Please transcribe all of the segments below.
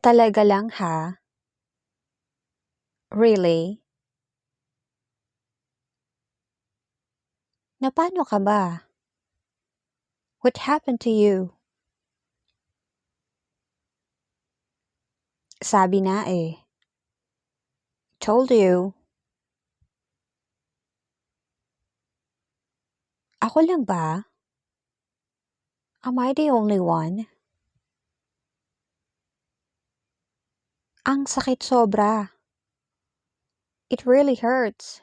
Talaga lang ha? Really? Napano ka ba? What happened to you? Sabi na eh. Told you. Ako lang ba? Am I the only one? Ang sakit sobra. It really hurts.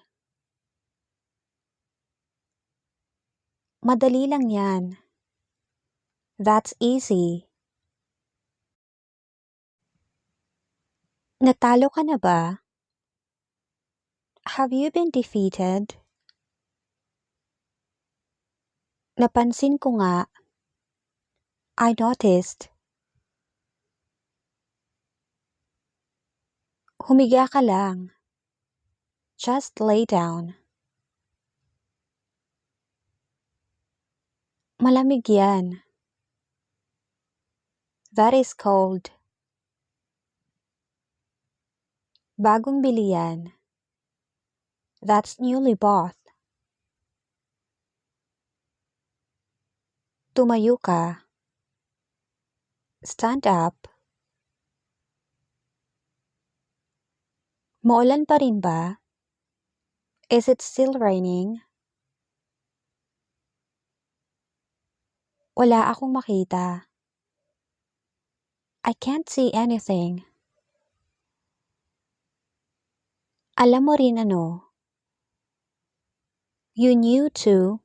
Madali lang yan. That's easy. Natalo ka na ba? Have you been defeated? Napansin ko nga. I noticed. Humiga ka lang. Just lay down. Malamig yan. That is cold. Bagong bili yan. That's newly bought. Tumayo ka. Stand up. Maulan pa rin ba? Is it still raining? Wala akong makita. I can't see anything. Alam mo rin ano? You knew too.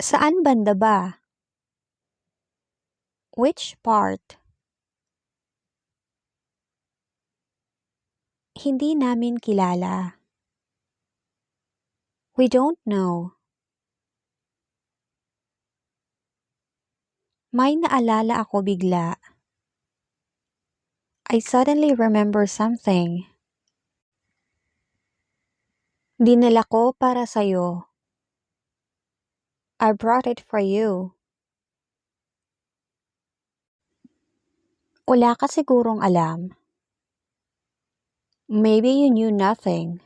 Saan banda ba? Which part? Hindi namin kilala. We don't know. May naalala ako bigla. I suddenly remember something. Dinala ko para sayo. I brought it for you. Wala ka sigurong alam. Maybe you knew nothing.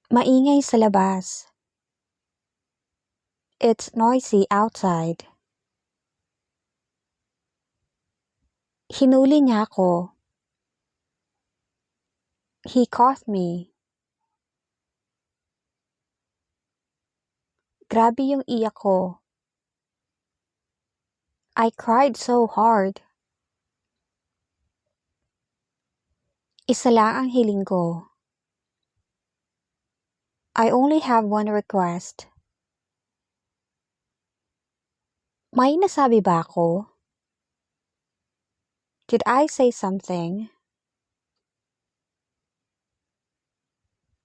Maingay sa labas. It's noisy outside. Hinuli niya ako. He caught me. Grabe yung iyak ko. I cried so hard. Isa lang ang hiling ko. I only have one request. May nasabi ba ako? Did I say something?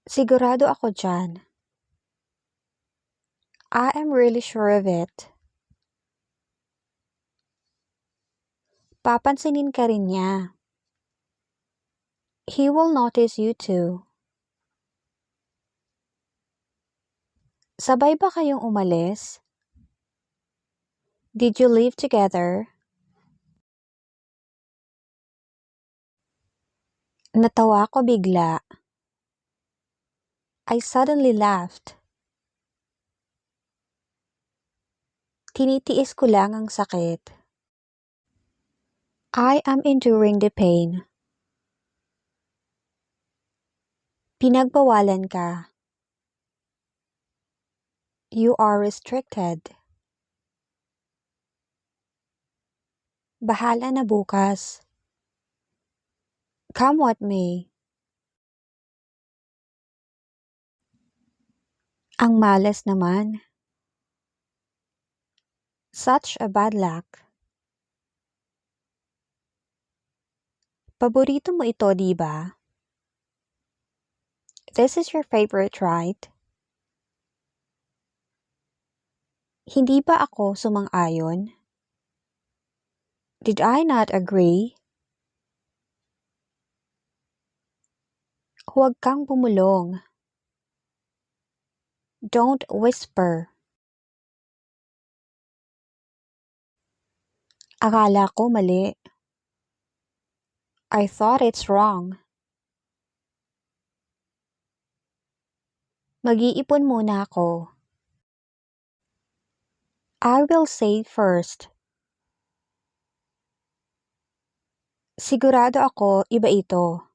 Sigurado ako dyan. I am really sure of it. Papansinin ka rin niya. He will notice you too. Sabay ba kayong umalis? Did you live together? Natawa ko bigla. I suddenly laughed. Tinitiis ko lang ang sakit. I am enduring the pain. Pinagbawalan ka. You are restricted. Bahala na bukas. Come what may. Ang malas naman. Such a bad luck. Paborito mo ito, di ba? This is your favorite, right? Hindi ba ako sumang-ayon? Did I not agree? Huwag kang bumulong. Don't whisper. Akala ko mali. I thought it's wrong. Mag-iipon muna ako. I will save first. Sigurado ako iba ito.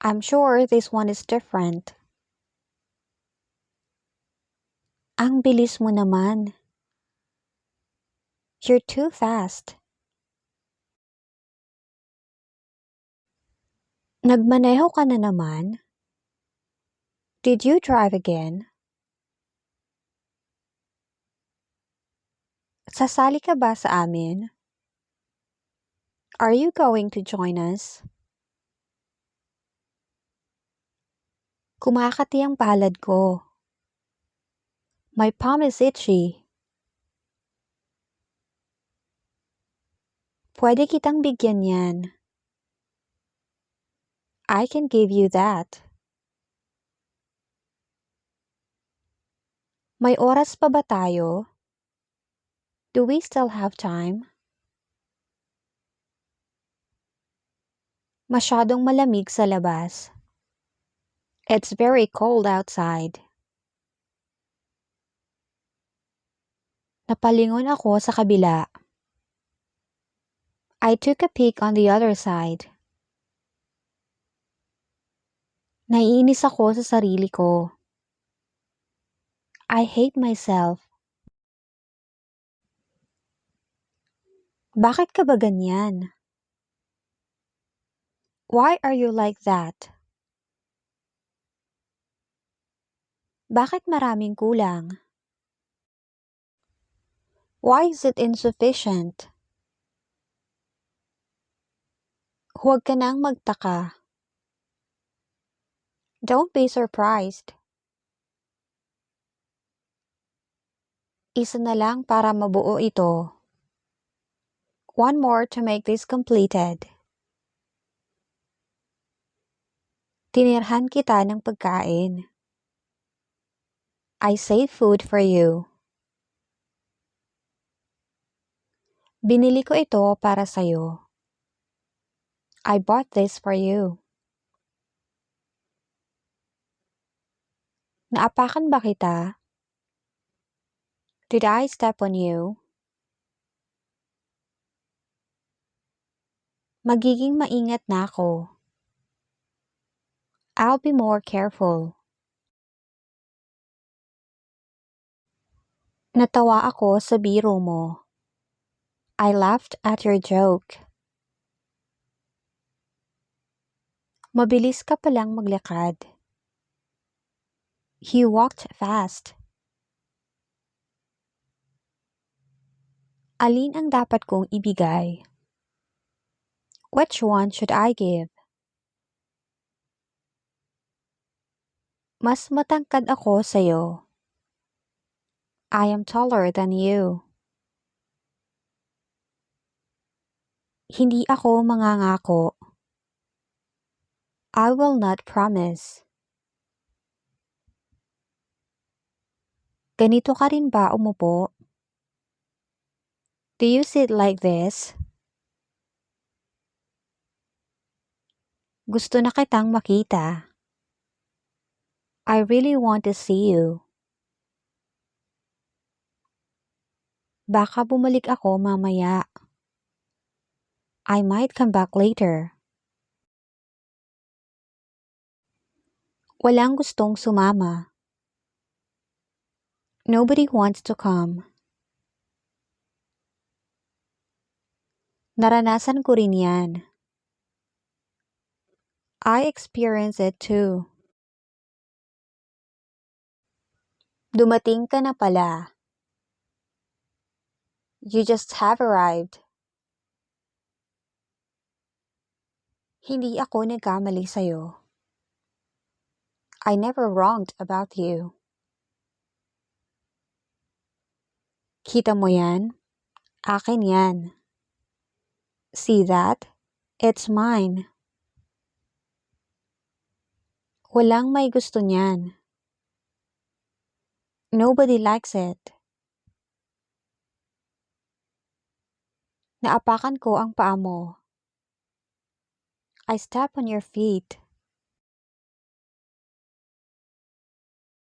I'm sure this one is different. Ang bilis mo naman. You're too fast. Nagmaneho ka na naman? Did you drive again? Sasali ka ba sa amin? Are you going to join us? Kumakati ang palad ko. My palm is itchy. Pwede kitang bigyan yan. I can give you that. May oras pa ba tayo? Do we still have time? Masyadong malamig sa labas. It's very cold outside. Napalingon ako sa kabila. I took a peek on the other side. Naiinis ako sa sarili ko. I hate myself. Bakit ka ba ganyan? Why are you like that? Bakit maraming kulang? Why is it insufficient? Huwag ka nang magtaka. Don't be surprised. Isa na lang para mabuo ito. One more to make this completed. Tinirhan kita ng pagkain. I saved food for you. Binili ko ito para sa'yo. I bought this for you. Naapakan ba kita? Did I step on you? Magiging maingat na ako. I'll be more careful. Natawa ako sa biro mo. I laughed at your joke. Mabilis ka palang maglakad. He walked fast. Alin ang dapat kong ibigay? Which one should I give? Mas matangkad ako sa'yo. I am taller than you. Hindi ako mangangako. I will not promise. Ganito ka rin ba umupo? Do you sit like this? Gusto na kitang makita. I really want to see you. Baka bumalik ako mamaya. I might come back later. Walang gustong sumama. Nobody wants to come. Naranasan ko rin yan. I experience it too. Dumating ka na pala. You just have arrived. Hindi ako nagkamali sa'yo. I never wronged about you. Kita mo yan? Akin yan. See that? It's mine. Walang may gusto niyan. Nobody likes it. Naapakan ko ang paa mo. I step on your feet.